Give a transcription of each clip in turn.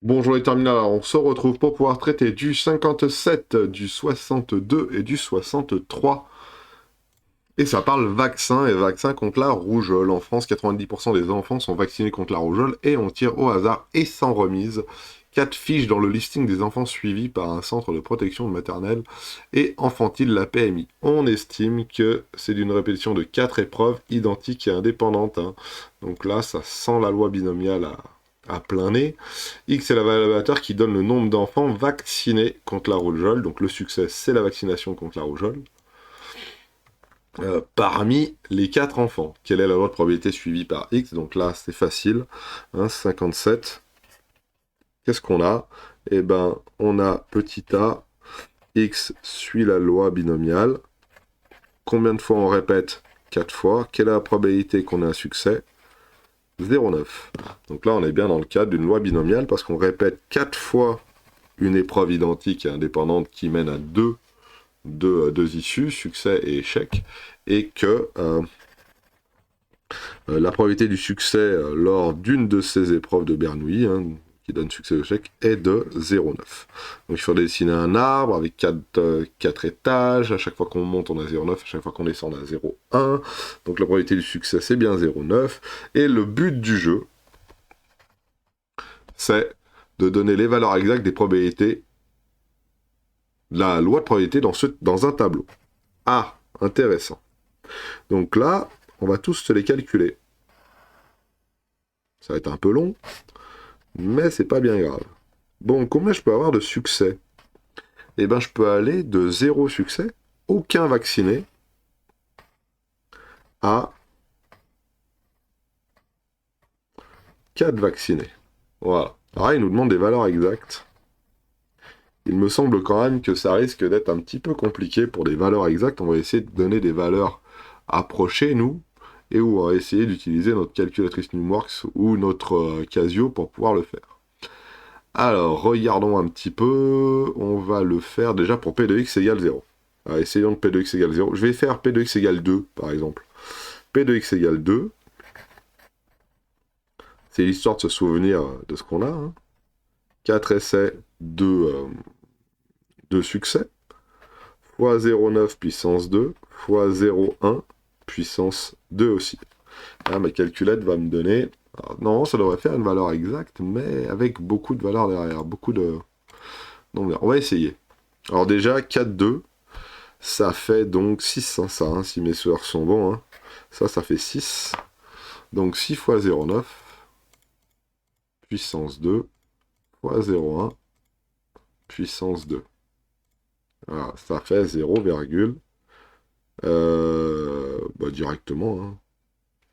Bonjour les terminales, alors on se retrouve pour pouvoir traiter du 57, du 62 et du 63. Et ça parle vaccin et vaccin contre la rougeole. En France, 90% des enfants sont vaccinés contre la rougeole et on tire au hasard et sans remise 4 fiches dans le listing des enfants suivis par un centre de protection maternelle et infantile, la PMI. On estime que c'est d'une répétition de 4 épreuves identiques et indépendantes, hein. Donc là, ça sent la loi binomiale à plein nez. X est l'évaluateur qui donne le nombre d'enfants vaccinés contre la rougeole. Donc le succès, c'est la vaccination contre la rougeole. Parmi les 4 enfants, quelle est la loi de probabilité suivie par X? Donc là, c'est facile. Hein, 57. Qu'est-ce qu'on a? Eh ben, on a petit a, X suit la loi binomiale. Combien de fois on répète? 4 fois. Quelle est la probabilité qu'on ait un succès? 0,9. Donc là, on est bien dans le cadre d'une loi binomiale parce qu'on répète 4 fois une épreuve identique et indépendante qui mène à deux issues, succès et échec, et que la probabilité du succès lors d'une de ces épreuves de Bernoulli, hein, qui donne succès ou échec, est de 0,9. Donc il faut dessiner un arbre avec 4 étages, à chaque fois qu'on monte on a 0,9, à chaque fois qu'on descend on a 0,1, donc la probabilité du succès c'est bien 0,9, et le but du jeu, c'est de donner les valeurs exactes des probabilités, la loi de probabilité dans un tableau. Ah, intéressant. Donc là, on va tous se les calculer. Ça va être un peu long, mais c'est pas bien grave. Bon, combien je peux avoir de succès? Eh ben, je peux aller de 0 succès, aucun vacciné, à 4 vaccinés. Voilà. Alors, il nous demande des valeurs exactes. Il me semble quand même que ça risque d'être un petit peu compliqué pour des valeurs exactes. On va essayer de donner des valeurs approchées, nous, et on va essayer d'utiliser notre calculatrice Numworks ou notre Casio pour pouvoir le faire. Alors, regardons un petit peu. On va le faire déjà pour P de x égale 0. Alors, essayons de P de x égale 0. Je vais faire P de x égale 2, par exemple. P de x égale 2. C'est l'histoire de se souvenir de ce qu'on a, hein. 4 essais, 2 succès, fois 0,9 puissance 2, fois 0,1 puissance 2 aussi. Ah, ma calculette va me donner... Alors, non, ça devrait faire une valeur exacte, mais avec beaucoup de valeurs derrière, beaucoup de... Non, on va essayer. Alors déjà, 4, 2, ça fait donc 6, hein, ça, hein, si mes soeurs sont bons. Hein. Ça fait 6. Donc 6 fois 0,9, puissance 2, fois 0,1, puissance 2. Voilà, ça fait 0, directement, hein.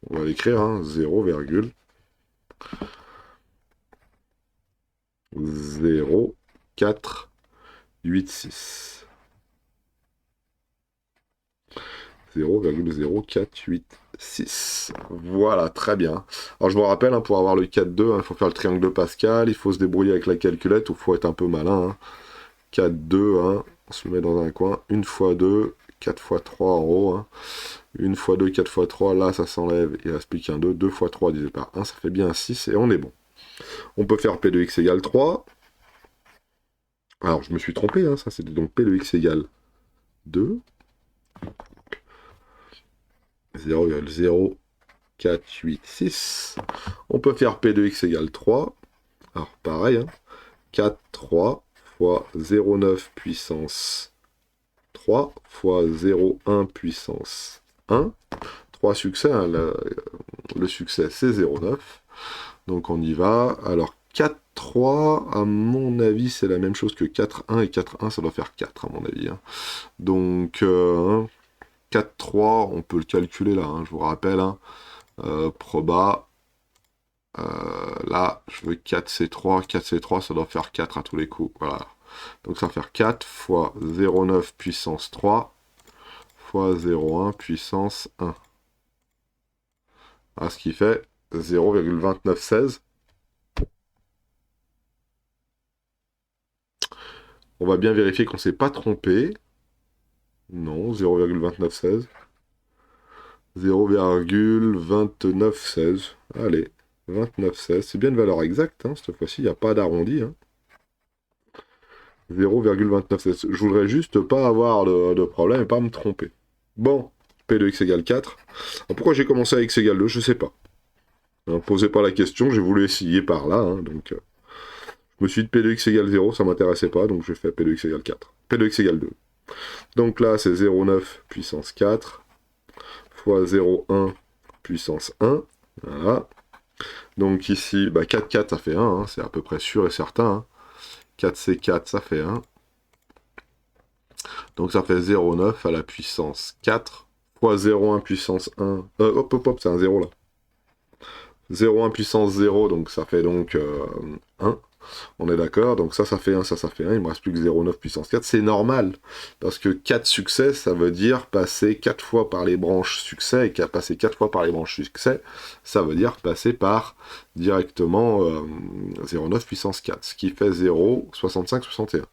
On va l'écrire, hein, 0,0486. 0,0486. Voilà, très bien. Alors je vous rappelle, hein, pour avoir le 4,2, il faut faire le triangle de Pascal, il faut se débrouiller avec la calculette, ou il faut être un peu malin. Hein. 4,2, hein, on se le met dans un coin. 1 fois 2, 4 fois 3 en haut. Hein. 1 fois 2, 4 fois 3, là ça s'enlève, il reste plus qu'un 2. 2 fois 3 divisé par 1, ça fait bien 6 et on est bon. On peut faire P de x égale 3. Alors je me suis trompé, hein, ça c'était donc P de x égale 2. 0,0486. On peut faire P de x égale 3. Alors pareil, hein, 4, 3 fois 0,9 puissance 3 fois 0,1 puissance 1. 3 succès, hein, le succès c'est 0,9. Donc on y va. Alors 4, 3, à mon avis, c'est la même chose que 4, 1 et 4, 1, ça doit faire 4 à mon avis. Hein. Donc 4, 3, on peut le calculer là, hein, je vous rappelle. Hein. Proba. Là, je veux 4C3. 4C3, ça doit faire 4 à tous les coups. Voilà. Donc ça va faire 4 fois 0,9 puissance 3 fois 0,1 puissance 1. Ah, ce qui fait 0,2916. On va bien vérifier qu'on ne s'est pas trompé. Non, 0,2916. 0,2916. Allez. 29,16. C'est bien une valeur exacte, hein, cette fois-ci, il n'y a pas d'arrondi. Hein. 0,2916. Je voudrais juste pas avoir de problème et pas me tromper. Bon, P de x égale 4. Alors pourquoi j'ai commencé à x égale 2, je sais pas. Ne posez pas la question, j'ai voulu essayer par là, hein, donc... je me suis dit P de x égale 0, ça m'intéressait pas, donc je fais P de x égale 4. P de x égale 2. Donc là, c'est 0,9 puissance 4 fois 0,1 puissance 1. Voilà. Donc ici, 4, 4, ça fait 1, hein, c'est à peu près sûr et certain. Hein. 4C 4, ça fait 1. Donc ça fait 0,9 à la puissance 4 fois 0,1 puissance 1. Hop, hop, hop, c'est un 0 là. 0,1 puissance 0, donc ça fait donc 1. On est d'accord, donc ça fait 1, ça fait 1, il me reste plus que 0,9 puissance 4, c'est normal, parce que 4 succès, ça veut dire passer 4 fois par les branches succès, et passer 4 fois par les branches succès, ça veut dire passer par directement 0,9 puissance 4, ce qui fait 0,65, 61.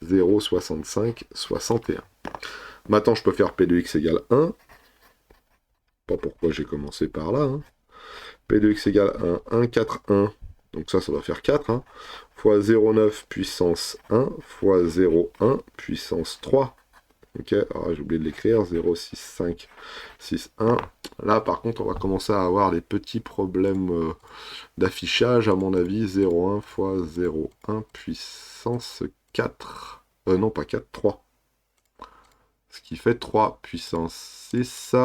0,65, 61. Maintenant, je peux faire P de x égale 1, pas pourquoi j'ai commencé par là, hein. P de x égale 1, 1, 4, 1, donc ça doit faire 4, hein, fois 0,9 puissance 1, fois 0,1 puissance 3. Ok, alors j'ai oublié de l'écrire, 0,65, 6,1. Là, par contre, on va commencer à avoir des petits problèmes d'affichage, à mon avis, 0,1 fois 0,1 puissance 4. Non, pas 4, 3. Ce qui fait 3 puissance 6.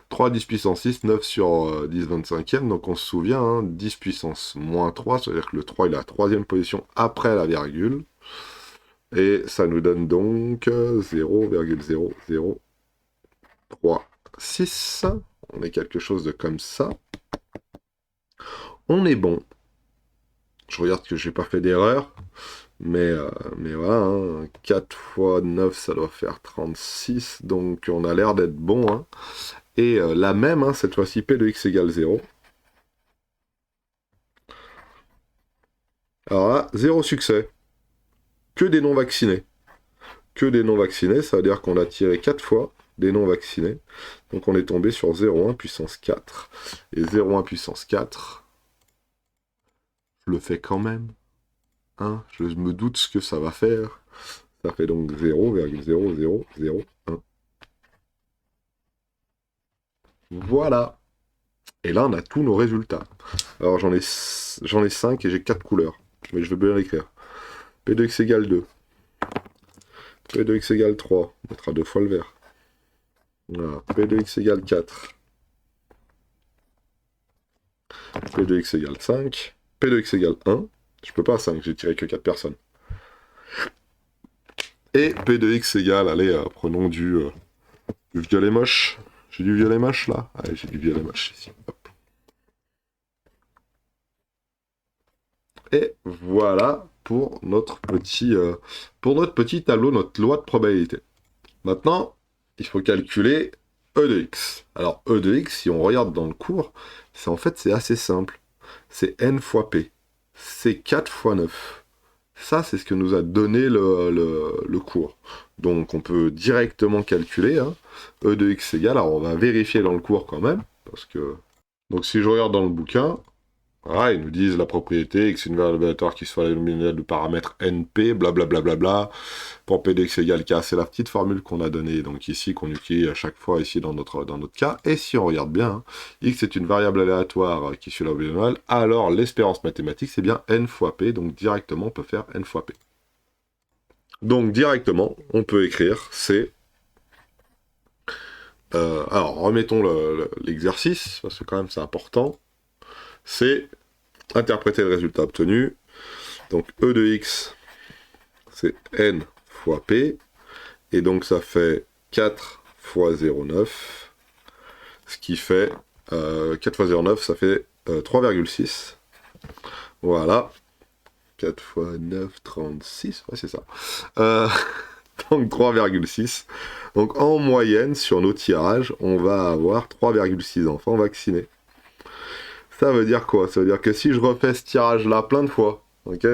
3, 10 puissance 6, 9 sur 10 25e, donc on se souvient, hein, 10 puissance moins 3, c'est-à-dire que le 3 il est à la troisième position après la virgule, et ça nous donne donc 0,0036, on est quelque chose de comme ça, on est bon, je regarde que j'ai pas fait d'erreur, mais voilà, hein, 4 fois 9 ça doit faire 36, donc on a l'air d'être bon, hein. Et la même, hein, cette fois-ci, P de x égale 0. Alors là, 0 succès. Que des non-vaccinés. Que des non-vaccinés, ça veut dire qu'on a tiré 4 fois des non-vaccinés. Donc on est tombé sur 0,1 puissance 4. Et 0,1 puissance 4, je le fais quand même. Hein, je me doute ce que ça va faire. Ça fait donc 0,0001. Voilà. Et là, on a tous nos résultats. Alors j'en ai 5 et j'ai 4 couleurs. Mais je vais bien l'écrire. P de x égale 2. P de x égale 3. On mettra 2 fois le vert. Voilà. P de x égale 4. P de x égale 5. P de x égale 1. Je peux pas 5, j'ai tiré que 4 personnes. Et P de x égale, allez, prenons du violet moche. J'ai du violet moche là. Allez, j'ai du violet moche ici. Hop. Et voilà pour notre petit tableau, notre loi de probabilité. Maintenant, il faut calculer E de x. Alors, E de x, si on regarde dans le cours, c'est assez simple. C'est n fois p. C'est 4 fois 9. Ça, c'est ce que nous a donné le cours. Donc, on peut directement calculer, hein, E de x égale, alors on va vérifier dans le cours quand même, parce que... Donc, si je regarde dans le bouquin, voilà, ils nous disent la propriété x est une variable aléatoire qui soit la nominale du paramètre np, blablabla. Bla bla bla. Pour p de x égale k, c'est la petite formule qu'on a donnée donc ici, qu'on utilise à chaque fois ici dans notre cas. Et si on regarde bien, hein, x est une variable aléatoire qui suit la nominale, alors l'espérance mathématique c'est bien n fois p, donc directement on peut faire n fois p. Donc directement, on peut écrire c'est... alors remettons l'exercice, parce que quand même c'est important. C'est interpréter le résultat obtenu. Donc E de x, c'est n fois p. Et donc ça fait 4 fois 0,9. Ce qui fait 4 fois 0,9, ça fait 3,6. Voilà. 4 fois 9, 36. Ouais, c'est ça. Donc 3,6. Donc en moyenne, sur nos tirages, on va avoir 3,6 enfants vaccinés. Ça veut dire quoi? Ça veut dire que si je refais ce tirage-là plein de fois, ok,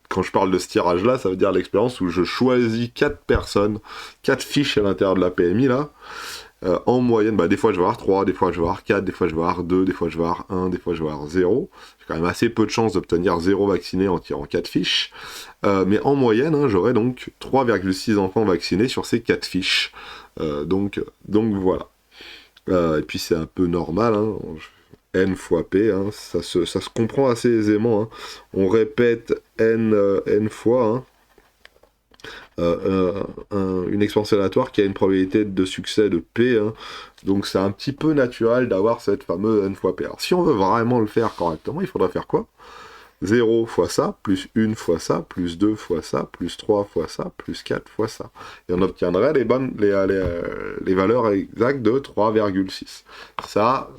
quand je parle de ce tirage-là, ça veut dire l'expérience où je choisis 4 personnes, 4 fiches à l'intérieur de la PMI, là, En moyenne, bah, des fois je vais avoir 3, des fois je vais avoir 4, des fois je vais avoir 2, des fois je vais avoir 1, des fois je vais avoir 0. J'ai quand même assez peu de chances d'obtenir 0 vacciné en tirant 4 fiches. Mais en moyenne, hein, j'aurai donc 3,6 enfants vaccinés sur ces 4 fiches. Donc voilà. Et puis c'est un peu normal, hein, n fois p, hein, ça se comprend assez aisément. Hein. On répète n fois, hein, une expérience aléatoire qui a une probabilité de succès de P, hein. Donc c'est un petit peu naturel d'avoir cette fameuse n fois P. Alors si on veut vraiment le faire correctement, il faudra faire quoi? 0 fois ça, plus 1 fois ça, plus 2 fois ça, plus 3 fois ça, plus 4 fois ça. Et on obtiendrait les valeurs exactes de 3,6. Ça,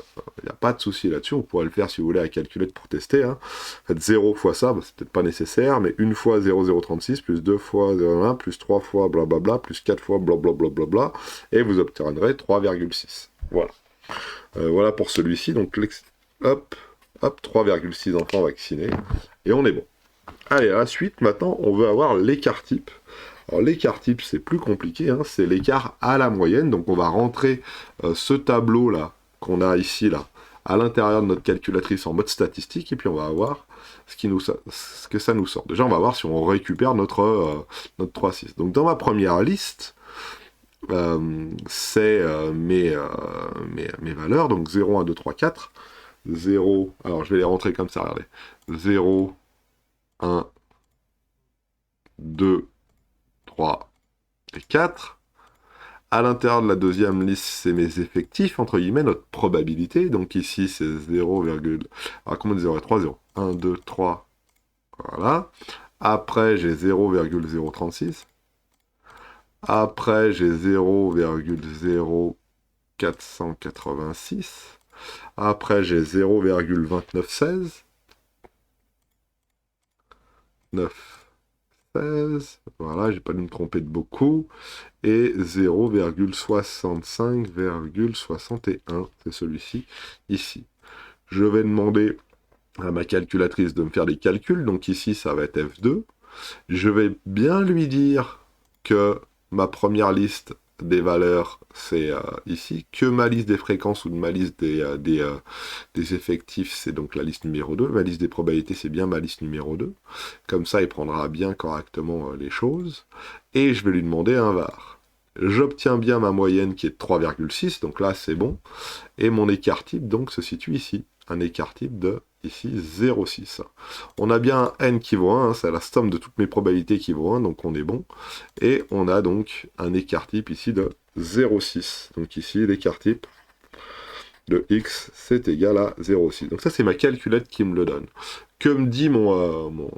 il n'y a pas de souci là-dessus, on pourrait le faire si vous voulez à la calculette pour tester. Hein. Faites 0 fois ça, bah, c'est peut-être pas nécessaire, mais 1 fois 0,036, plus 2 fois 0,1, plus 3 fois blablabla, plus 4 fois blablabla, et vous obtiendrez 3,6. Voilà. Voilà pour celui-ci, donc hop, 3,6 enfants vaccinés, et on est bon. Allez, à la suite, maintenant, on veut avoir l'écart type. Alors l'écart type, c'est plus compliqué, hein, c'est l'écart à la moyenne, donc on va rentrer ce tableau-là, qu'on a ici, là, à l'intérieur de notre calculatrice en mode statistique, et puis on va voir ce que ça nous sort. Déjà, on va voir si on récupère notre 3,6. Donc dans ma première liste, c'est mes valeurs, donc 0, 1, 2, 3, 4, 0, alors je vais les rentrer comme ça, regardez, 0, 1, 2, 3 et 4. À l'intérieur de la deuxième liste, c'est mes effectifs, entre guillemets, notre probabilité, donc ici c'est 0, alors comment 0 et 3, 0, 1, 2, 3, voilà. Après j'ai 0,036. Après j'ai 0,0486. Après, j'ai 0,2916. 9, 16. Voilà, j'ai pas dû me tromper de beaucoup. Et 0,65,61. C'est celui-ci, ici. Je vais demander à ma calculatrice de me faire des calculs. Donc ici, ça va être F2. Je vais bien lui dire que ma première liste des valeurs, c'est ici, que ma liste des fréquences ou de ma liste des effectifs, c'est donc la liste numéro 2, ma liste des probabilités, c'est bien ma liste numéro 2, comme ça il prendra bien correctement les choses, et je vais lui demander un var. J'obtiens bien ma moyenne qui est de 3,6, donc là c'est bon, et mon écart type donc se situe ici, un écart type de ici 0,6. On a bien un n qui vaut 1, hein, c'est la somme de toutes mes probabilités qui vaut 1, donc on est bon. Et on a donc un écart type ici de 0,6. Donc ici, l'écart type de x, c'est égal à 0,6. Donc ça, c'est ma calculette qui me le donne. Que me dit mon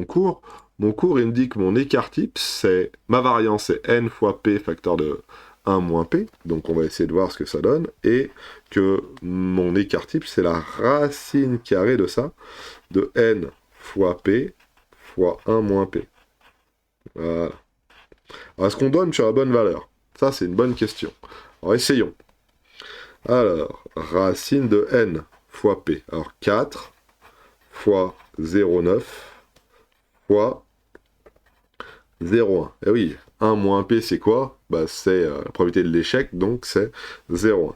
cours? Mon cours, il me dit que mon écart type, c'est ma variance, c'est n fois p facteur de 1 moins p, donc on va essayer de voir ce que ça donne, et que mon écart type, c'est la racine carrée de ça, de n fois p fois 1 moins p. Voilà. Alors, est-ce qu'on donne sur la bonne valeur? Ça, c'est une bonne question. Alors, essayons. Alors, racine de n fois p. Alors, 4 fois 0,9 fois 0,1. Eh oui, 1 moins p, c'est quoi? Bah, c'est la probabilité de l'échec, donc c'est 0,1.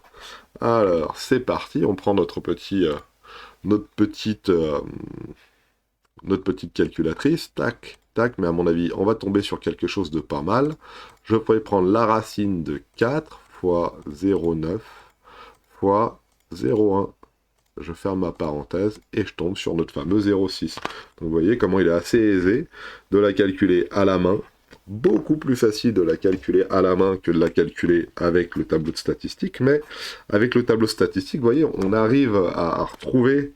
Alors, c'est parti, on prend notre petite calculatrice, tac, tac, mais à mon avis, on va tomber sur quelque chose de pas mal. Je pourrais prendre la racine de 4 fois 0,9 fois 0,1. Je ferme ma parenthèse et je tombe sur notre fameux 0,6. Donc vous voyez comment il est assez aisé de la calculer à la main. Beaucoup plus facile de la calculer à la main que de la calculer avec le tableau de statistiques, mais avec le tableau statistique, vous voyez, on arrive à retrouver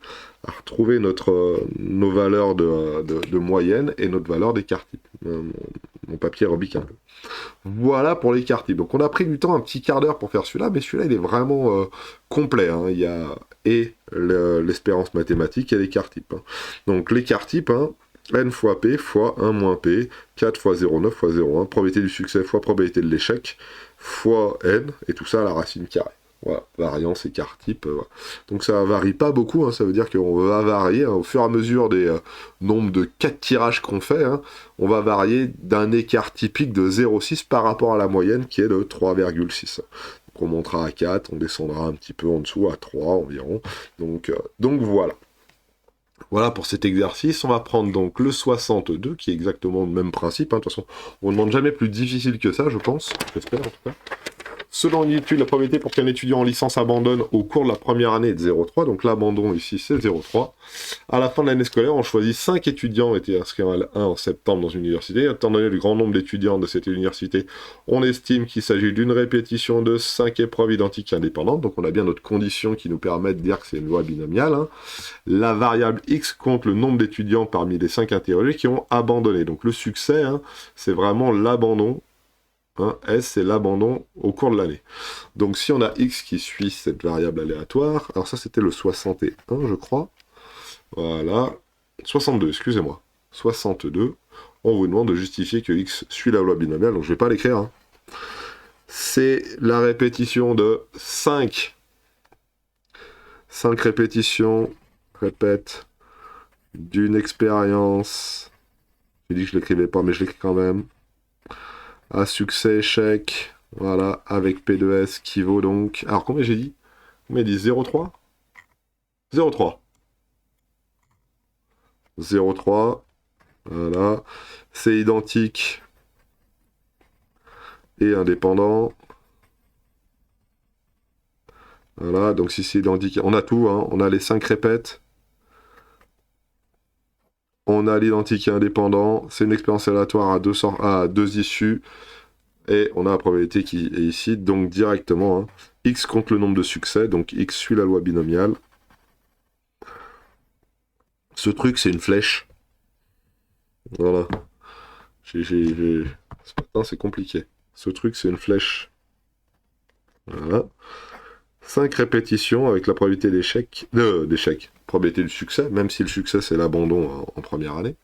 nos valeurs de moyenne et notre valeur d'écart type. Mon papier rebique un peu. Voilà pour l'écart type. Donc on a pris du temps, un petit quart d'heure pour faire celui-là, mais celui-là il est vraiment complet. Hein. Il y a l'espérance mathématique et l'écart type. Hein. Donc l'écart type, hein, n fois p fois 1 moins p, 4 fois 0,9 fois 0,1, probabilité du succès fois probabilité de l'échec, fois n, et tout ça à la racine carrée. Voilà, variance, écart type. Voilà. Donc ça varie pas beaucoup, hein, ça veut dire qu'on va varier hein, au fur et à mesure des nombres de 4 tirages qu'on fait, hein, on va varier d'un écart typique de 0,6 par rapport à la moyenne qui est de 3,6. Donc on montera à 4, on descendra un petit peu en dessous à 3 environ. Donc voilà. Voilà pour cet exercice. On va prendre donc le 62, qui est exactement le même principe. Hein. De toute façon, on ne demande jamais plus difficile que ça, je pense. J'espère en tout cas. Selon une étude, la probabilité pour qu'un étudiant en licence abandonne au cours de la première année est de 0,3. Donc l'abandon ici, c'est 0,3. À la fin de l'année scolaire, on choisit 5 étudiants étaient inscrits en L1 en septembre dans une université. Étant donné le grand nombre d'étudiants de cette université, on estime qu'il s'agit d'une répétition de 5 épreuves identiques et indépendantes. Donc on a bien notre condition qui nous permet de dire que c'est une loi binomiale. Hein. La variable x compte le nombre d'étudiants parmi les 5 interrogés qui ont abandonné. Donc le succès, hein, c'est vraiment l'abandon. Hein, S, c'est l'abandon au cours de l'année. Donc si on a x qui suit cette variable aléatoire, alors ça c'était le 61, je crois. Voilà. 62, excusez-moi. 62. On vous demande de justifier que x suit la loi binomiale, donc je ne vais pas l'écrire. Hein. C'est la répétition de 5. 5 répétitions, répète, d'une expérience. J'ai dit que je ne l'écrivais pas, mais je l'écris quand même. À succès, échec, voilà, avec P de S qui vaut donc... Alors, combien j'ai dit? Combien il dit 0,3 0,3. 0,3, voilà. C'est identique et indépendant. Voilà, donc si c'est identique, on a tout, hein. On a les 5 répètes. On a l'identique et indépendant. C'est une expérience aléatoire à deux issues. Et on a la probabilité qui est ici, donc directement, hein, x compte le nombre de succès, donc x suit la loi binomiale. Ce truc, c'est une flèche. Voilà. Ce matin, c'est compliqué. Ce truc, c'est une flèche. Voilà. 5 répétitions avec la probabilité d'échec. Probabilité du succès, même si le succès, c'est l'abandon en première année.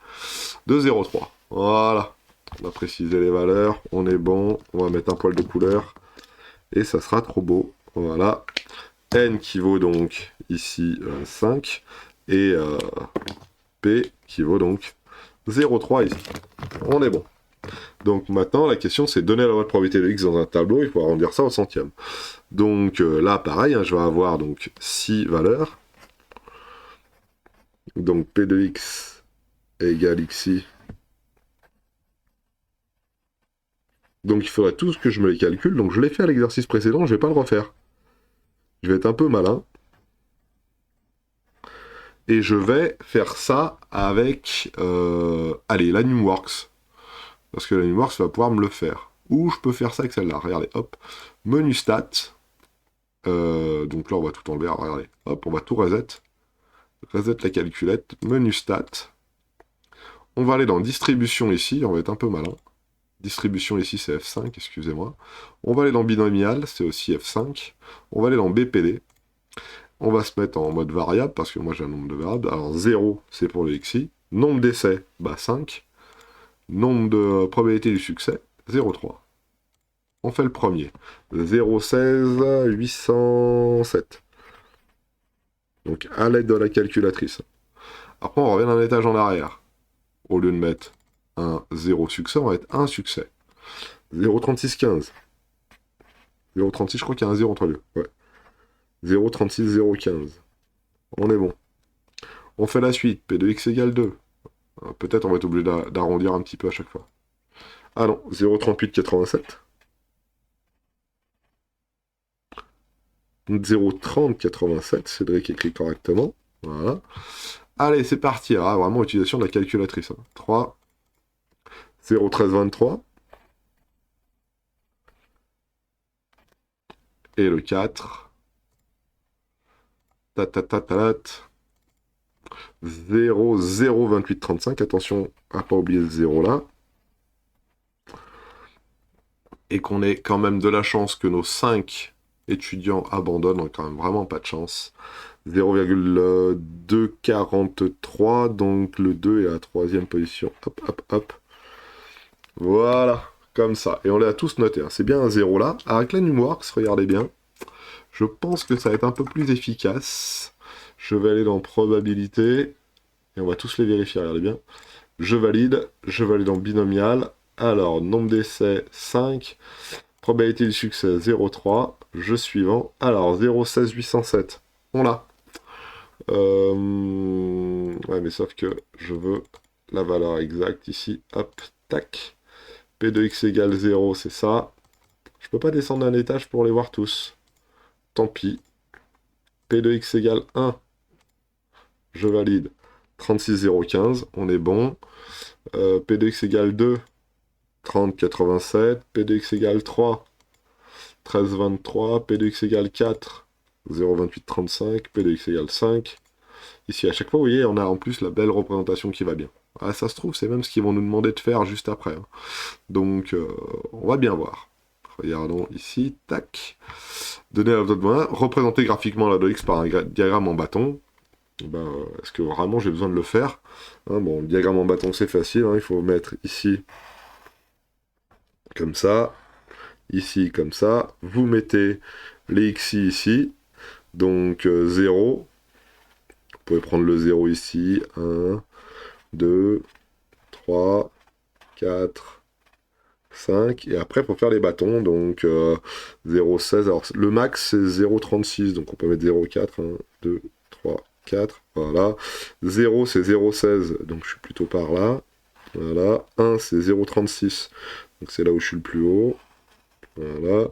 De 0,3. Voilà. On a précisé les valeurs. On est bon. On va mettre un poil de couleur. Et ça sera trop beau. Voilà. N qui vaut donc ici 5. Et P qui vaut donc 0,3 ici. On est bon. Donc maintenant, la question, c'est donner la loi de probabilité de x dans un tableau, il faut arrondir ça au centième. Donc là, pareil, hein, je vais avoir donc 6 valeurs. Donc P de x égale xi. Donc il faudrait tout ce que je me les calcule. Donc je l'ai fait à l'exercice précédent, je ne vais pas le refaire. Je vais être un peu malin. Et je vais faire ça avec allez, l'AnimWorks. Parce que l'AnimWorks va pouvoir me le faire. Ou je peux faire ça avec celle-là. Regardez, hop. Menu stat. Donc là, on va tout enlever. Regardez, hop, on va tout reset. Reset la calculette. Menu stat. On va aller dans distribution ici. On va être un peu malin. Distribution ici, c'est F5, excusez-moi. On va aller dans binomial, c'est aussi F5. On va aller dans BPD. On va se mettre en mode variable, parce que moi j'ai un nombre de variables. Alors 0, c'est pour le XI. Nombre d'essais, bah 5. Nombre de probabilité du succès, 0,3. On fait le premier. 0,16, 807. Donc à l'aide de la calculatrice. Après on revient d'un étage en arrière. Au lieu de mettre un 0 succès, on va mettre un succès. 0,3615. 0,36, je crois qu'il y a un 0 entre les deux. Ouais. 0,36, 0,15. On est bon. On fait la suite. P de x égale 2. Peut-être on va être obligé d'arrondir un petit peu à chaque fois. Ah non, 0,38, 87. 0,30, 87. Cédric écrit correctement. Voilà. Allez, c'est parti. Ah, vraiment utilisation de la calculatrice. Hein. 3. 0,13, 23. Et le 4. 0, 0, 28, 35. Attention à pas oublier ce 0 là. Et qu'on ait quand même de la chance que nos 5 étudiants abandonnent. On n'a quand même vraiment pas de chance. 0,243. Donc le 2 est à la 3e position. Hop, hop, hop. Voilà. Comme ça. Et on les a tous notés. Hein. C'est bien un 0 là. Avec l'AnimWorks, regardez bien. Je pense que ça va être un peu plus efficace. Je vais aller dans probabilité, et on va tous les vérifier, regardez bien. Je valide en binomial. Alors, nombre d'essais, 5. Probabilité du succès, 0,3. Jeu suivant. Alors, 0,16,807. On l'a. Ouais, mais sauf que je veux la valeur exacte ici. Hop, tac. P de x égale 0, c'est ça. Je peux pas descendre d'un étage pour les voir tous. Tant pis. P de x égale 1. Je valide. 36,015. On est bon. P de x égale 2. 30,87. P de x égale 3. 13,23. P de x égale 4. 0,2835. P de x égale 5. Ici, à chaque fois, vous voyez, on a en plus la belle représentation qui va bien. Ah, ça se trouve, c'est même ce qu'ils vont nous demander de faire juste après. Hein. Donc, on va bien voir. Regardons ici, tac. Donner la note de moyen, représenter graphiquement la de x par un diagramme en bâton. Ben, est-ce que vraiment j'ai besoin de le faire hein, bon, le diagramme en bâton, c'est facile. Hein, il faut mettre ici, comme ça. Ici, comme ça. Vous mettez les xi ici. Donc, 0. Vous pouvez prendre le 0 ici. 1, 2, 3, 4, 5. Et après, il faut faire les bâtons. Donc, 0,16. Alors, le max, c'est 0,36. Donc, on peut mettre 0,4. 1, 2, 3, 4. Voilà. 0, c'est 0,16. Donc, je suis plutôt par là. Voilà. 1, c'est 0,36. Donc, c'est là où je suis le plus haut. Voilà.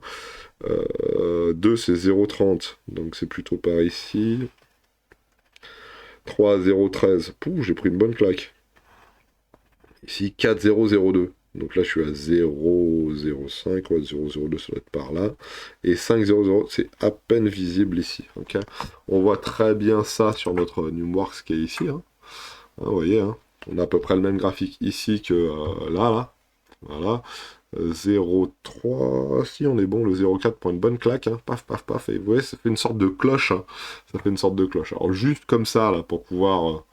2, c'est 0,30. Donc, c'est plutôt par ici. 3, 0,13. Pouh, j'ai pris une bonne claque. Ici, 4, 0, 0,2. Donc là, je suis à 0,05. Ouais, 0,02, ça doit être par là. Et 5, 0,0, c'est à peine visible ici. Okay, on voit très bien ça sur notre Numworks qui est ici. Hein. Hein, vous voyez, hein, on a à peu près le même graphique ici que là. Voilà. 0,3. Si, on est bon. Le 0,4 pour une bonne claque. Hein. Paf, paf, paf. Et vous voyez, ça fait une sorte de cloche. Hein. Ça fait une sorte de cloche. Alors, juste comme ça, là, pour pouvoir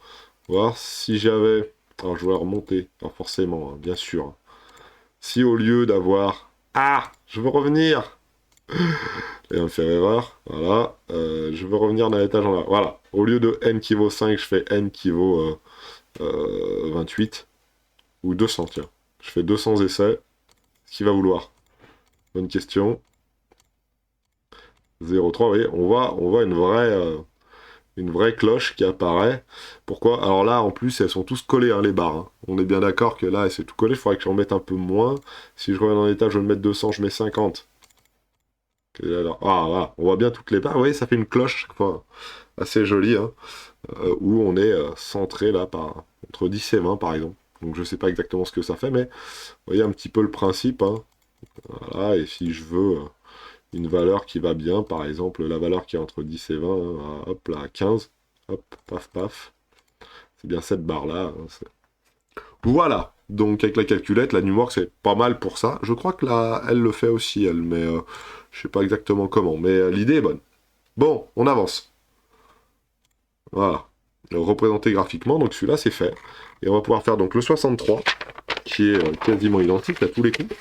voir si j'avais... Alors, je vais remonter. Alors, forcément, hein, bien sûr. Si au lieu d'avoir... Ah, je veux revenir. Et on va faire erreur. Voilà. Je veux revenir dans l'étage en bas. Voilà. Au lieu de n qui vaut 5, je fais n qui vaut 28. Ou 200, tiens. Je fais 200 essais. Ce qu'il va vouloir. Bonne question. 0,3, vous voyez, on voit une vraie cloche qui apparaît. Pourquoi? Alors là, en plus, elles sont tous collées, hein, les barres. Hein. On est bien d'accord que là, c'est tout collé. Il faudrait que j'en mette un peu moins. Si je reviens dans l'étage, je vais mettre 200, je mets 50. Alors, ah, voilà. On voit bien toutes les barres. Vous voyez, ça fait une cloche, chaque fois, assez jolie, hein, où on est centré, là, entre 10 et 20, par exemple. Donc, je sais pas exactement ce que ça fait, mais vous voyez un petit peu le principe. Hein. Voilà, et si je veux... une valeur qui va bien, par exemple, la valeur qui est entre 10 et 20, hein, hop là, 15, hop, paf, paf. C'est bien cette barre-là. Hein, voilà, donc avec la calculette, la Numworks, c'est pas mal pour ça. Je crois que là, elle le fait aussi, elle, mais je sais pas exactement comment, mais l'idée est bonne. Bon, on avance. Voilà, représenté graphiquement, donc celui-là, c'est fait. Et on va pouvoir faire donc le 63, qui est quasiment identique à tous les coups.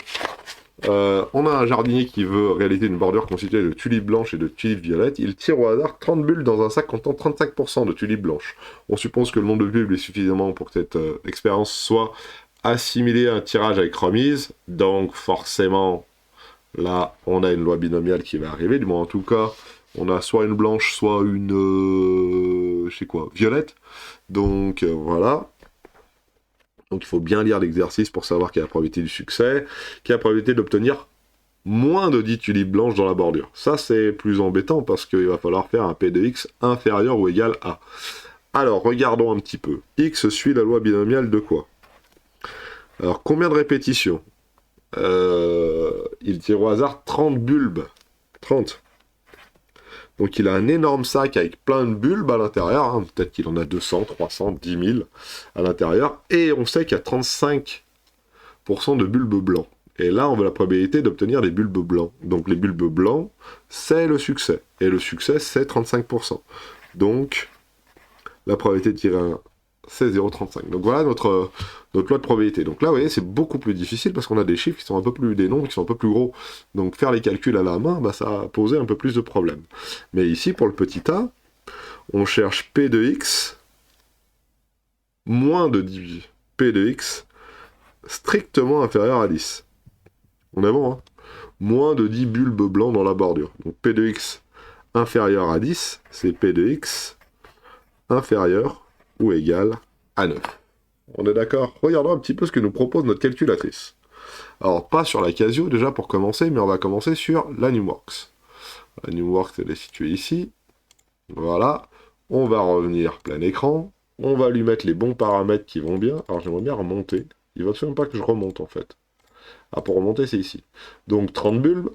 On a un jardinier qui veut réaliser une bordure constituée de tulipes blanches et de tulipes violettes. Il tire au hasard 30 bulles dans un sac contenant 35% de tulipes blanches. On suppose que le nombre de bulles est suffisamment pour que cette expérience soit assimilée à un tirage avec remise. Donc forcément, là, on a une loi binomiale qui va arriver. Du moins, en tout cas, on a soit une blanche, soit une... je sais quoi, violette. Donc voilà. Donc il faut bien lire l'exercice pour savoir quelle est la probabilité du succès, quelle est la probabilité d'obtenir moins de 10 tulipes blanches dans la bordure. Ça c'est plus embêtant parce qu'il va falloir faire un P de x inférieur ou égal à. Alors regardons un petit peu. X suit la loi binomiale de quoi? Alors combien de répétitions? Il tire au hasard 30 bulbes. 30. Donc il a un énorme sac avec plein de bulbes à l'intérieur, hein. Peut-être qu'il en a 200, 300, 10 000 à l'intérieur, et on sait qu'il y a 35% de bulbes blancs. Et là, on veut la probabilité d'obtenir des bulbes blancs. Donc les bulbes blancs, c'est le succès, et le succès, c'est 35%. Donc, la probabilité de tirer un c'est 0,35. Donc voilà notre loi de probabilité. Donc là, vous voyez, c'est beaucoup plus difficile parce qu'on a des chiffres qui sont un peu plus, des nombres qui sont un peu plus gros. Donc faire les calculs à la main, bah, ça a posé un peu plus de problèmes. Mais ici, pour le petit a, on cherche P de x moins de 10. P de x strictement inférieur à 10. On est bon, hein? Moins de 10 bulbes blancs dans la bordure. Donc P de x inférieur à 10, c'est P de x inférieur ou égal à 9. On est d'accord? Regardons un petit peu ce que nous propose notre calculatrice. Alors, pas sur la Casio déjà pour commencer, mais on va commencer sur la NumWorks. La NumWorks, elle est située ici. Voilà. On va revenir plein écran. On va lui mettre les bons paramètres qui vont bien. Alors, j'aimerais bien remonter. Il va absolument pas que je remonte, en fait. Ah, pour remonter, c'est ici. Donc, 30 bulbes.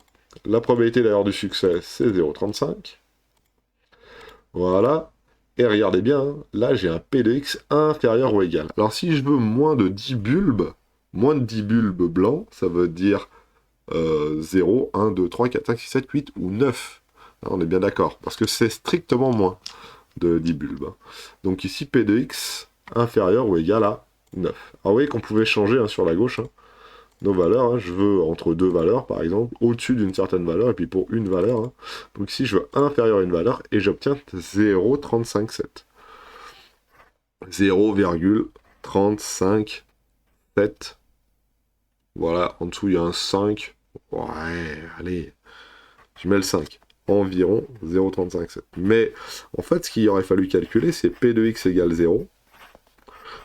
La probabilité d'ailleurs du succès, c'est 0,35. Voilà. Et regardez bien, hein, là, j'ai un P de x inférieur ou égal. Alors, si je veux moins de 10 bulbes blancs, ça veut dire 0, 1, 2, 3, 4, 5, 6, 7, 8 ou 9. Là, on est bien d'accord, parce que c'est strictement moins de 10 bulbes. Donc ici, P de x inférieur ou égal à 9. Alors vous voyez qu'on pouvait changer hein, sur la gauche nos valeurs. Hein. Je veux entre deux valeurs, par exemple, au-dessus d'une certaine valeur, et puis pour une valeur. Hein. Donc ici, je veux inférieur à une valeur, et j'obtiens 0,357. 0,357. Voilà, en dessous, il y a un 5. Ouais, allez, je mets le 5. Environ 0,357. Mais, en fait, ce qu'il aurait fallu calculer, c'est P de x égale 0,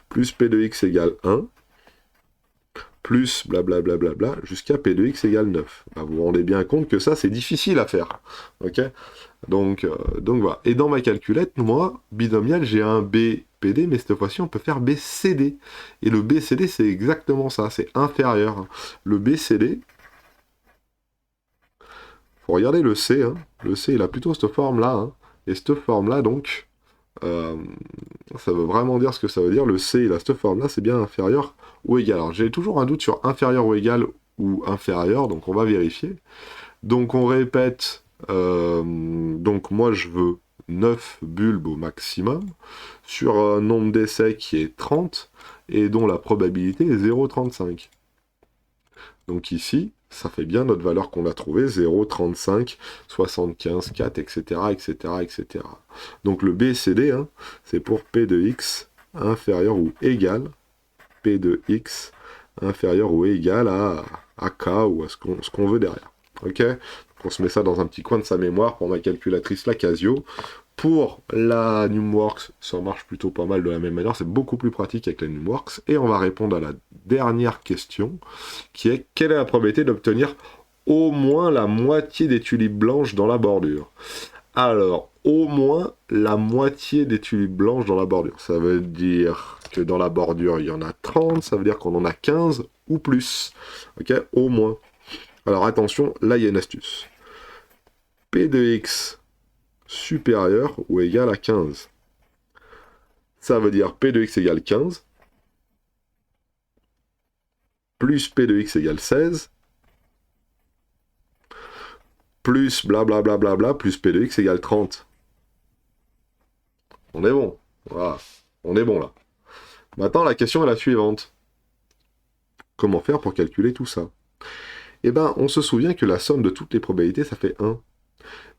plus P de x égale 1, plus blablabla, jusqu'à P de x égale 9. Bah, vous vous rendez bien compte que ça, c'est difficile à faire. Ok ? Donc voilà. Et dans ma calculette, moi, binomial, j'ai un BPD, mais cette fois-ci, on peut faire BCD. Et le BCD, c'est exactement ça, c'est inférieur. Le BCD, faut regarder le C. Hein. Le C, il a plutôt cette forme-là. Hein. Et cette forme-là, donc, ça veut vraiment dire ce que ça veut dire. Le C, il a cette forme-là, c'est bien inférieur ou égal. Alors, j'ai toujours un doute sur inférieur ou égal ou inférieur, donc on va vérifier. Donc, on répète... donc moi je veux 9 bulbes au maximum sur un nombre d'essais qui est 30 et dont la probabilité est 0,35. Donc ici, ça fait bien notre valeur qu'on a trouvée, 0,35, 75, 4, etc., etc., etc. Donc le BCD, hein, c'est pour P de x inférieur ou égal, P de x inférieur ou égal à K ou à ce qu'on veut derrière. Ok ? On se met ça dans un petit coin de sa mémoire pour ma calculatrice, la Casio. Pour la NumWorks, ça marche plutôt pas mal de la même manière. C'est beaucoup plus pratique avec la NumWorks. Et on va répondre à la dernière question, qui est quelle est la probabilité d'obtenir au moins la moitié des tulipes blanches dans la bordure? Alors, au moins la moitié des tulipes blanches dans la bordure. Ça veut dire que dans la bordure, il y en a 30. Ça veut dire qu'on en a 15 ou plus. Ok, au moins. Alors attention, là il y a une astuce. P de x supérieur ou égal à 15. Ça veut dire P de x égale 15, plus P de x égale 16, plus blablabla, plus P de x égale 30. On est bon. Voilà. On est bon là. Maintenant, la question est la suivante. Comment faire pour calculer tout ça? Eh bien, on se souvient que la somme de toutes les probabilités, ça fait 1.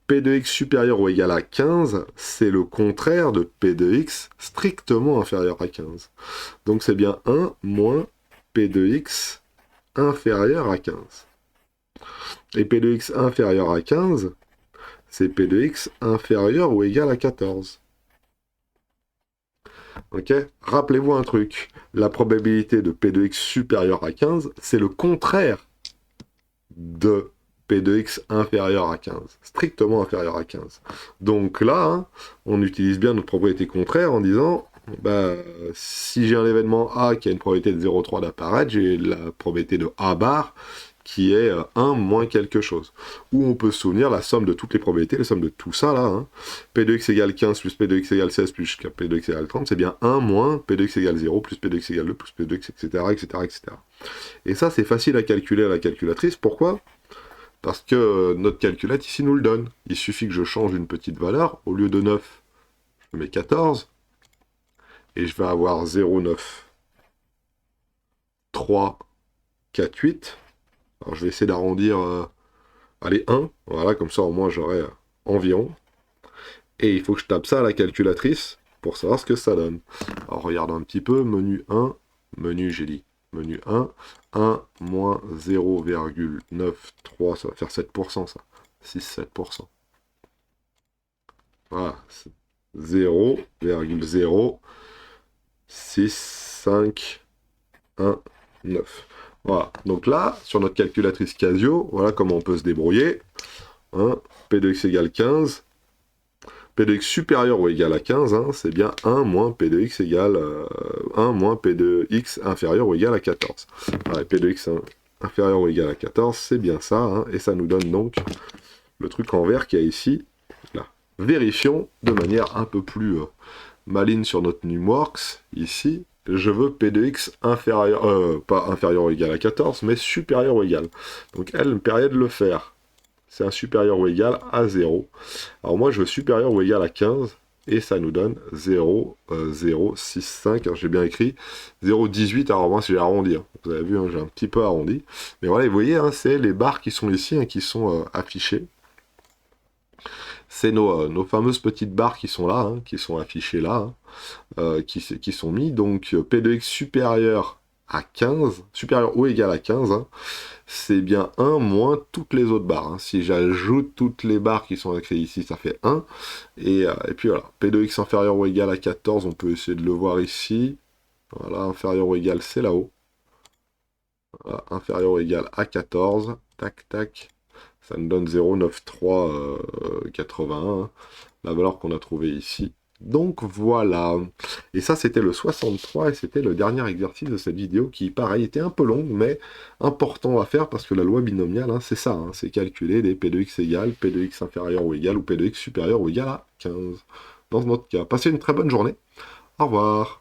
P de x supérieur ou égal à 15, c'est le contraire de P de x strictement inférieur à 15. Donc c'est bien 1 moins P de x inférieur à 15. Et P de x inférieur à 15, c'est P de x inférieur ou égal à 14. Ok? Rappelez-vous un truc. La probabilité de P de x supérieur à 15, c'est le contraire de P de x inférieur à 15. Strictement inférieur à 15. Donc là, hein, on utilise bien notre probabilité contraire en disant, bah, si j'ai un événement A qui a une probabilité de 0,3 d'apparaître, j'ai la probabilité de A bar qui est 1 moins quelque chose. Ou on peut se souvenir la somme de toutes les probabilités, la somme de tout ça là, hein. P de x égale 15 plus P de x égale 16 plus P de x égale 30, c'est bien 1 moins P de x égale 0 plus P de x égale 2 plus P de x, etc., etc., etc. Et ça, c'est facile à calculer à la calculatrice. Pourquoi ? Parce que notre calculette ici nous le donne. Il suffit que je change une petite valeur. Au lieu de 9, je mets 14. et je vais avoir 0,9, 3, 4, 8. Alors je vais essayer d'arrondir, allez, 1, voilà, comme ça au moins j'aurai environ. Et il faut que je tape ça à la calculatrice pour savoir ce que ça donne. Alors regarde un petit peu, menu 1, menu j'ai dit, menu 1 moins 0,93, ça va faire 7% ça, 6-7%. Voilà, 0,0651,9. Voilà, donc là, sur notre calculatrice Casio, voilà comment on peut se débrouiller. Hein, P de x égale 15. P de x supérieur ou égal à 15, hein, c'est bien 1 moins P de x égale 1 moins P de x inférieur ou égal à 14. Ouais, P de x inférieur ou égal à 14, c'est bien ça, hein, et ça nous donne donc le truc en vert qu'il y a ici. Là. Vérifions de manière un peu plus maligne sur notre Numworks, ici, je veux P de x inférieur, pas inférieur ou égal à 14, mais supérieur ou égal. Donc elle me permet de le faire. C'est un supérieur ou égal à 0. Alors moi, je veux supérieur ou égal à 15, et ça nous donne 0,065, alors j'ai bien écrit, 0,18, alors moi, si j'ai arrondi, hein. Vous avez vu, hein, j'ai un petit peu arrondi. Mais voilà, vous voyez, hein, c'est les barres qui sont ici, hein, qui sont affichées. C'est nos fameuses petites barres qui sont là, hein, qui sont affichées là, hein, qui sont mis. Donc P de x supérieur à 15, supérieur ou égal à 15, hein, c'est bien 1 moins toutes les autres barres. Hein. Si j'ajoute toutes les barres qui sont écrites ici, ça fait 1. Et puis voilà, P de x inférieur ou égal à 14, on peut essayer de le voir ici. Voilà, inférieur ou égal, c'est là-haut. Voilà, inférieur ou égal à 14. Tac, tac. Ça nous donne 0,9381, hein, la valeur qu'on a trouvée ici. Donc voilà. Et ça, c'était le 63, et c'était le dernier exercice de cette vidéo qui, pareil, était un peu longue, mais important à faire parce que la loi binomiale, hein, c'est ça, hein, c'est calculer des P de x égale, P de x inférieur ou égal, ou P de x supérieur ou égal à 15. Dans notre cas, passez une très bonne journée. Au revoir.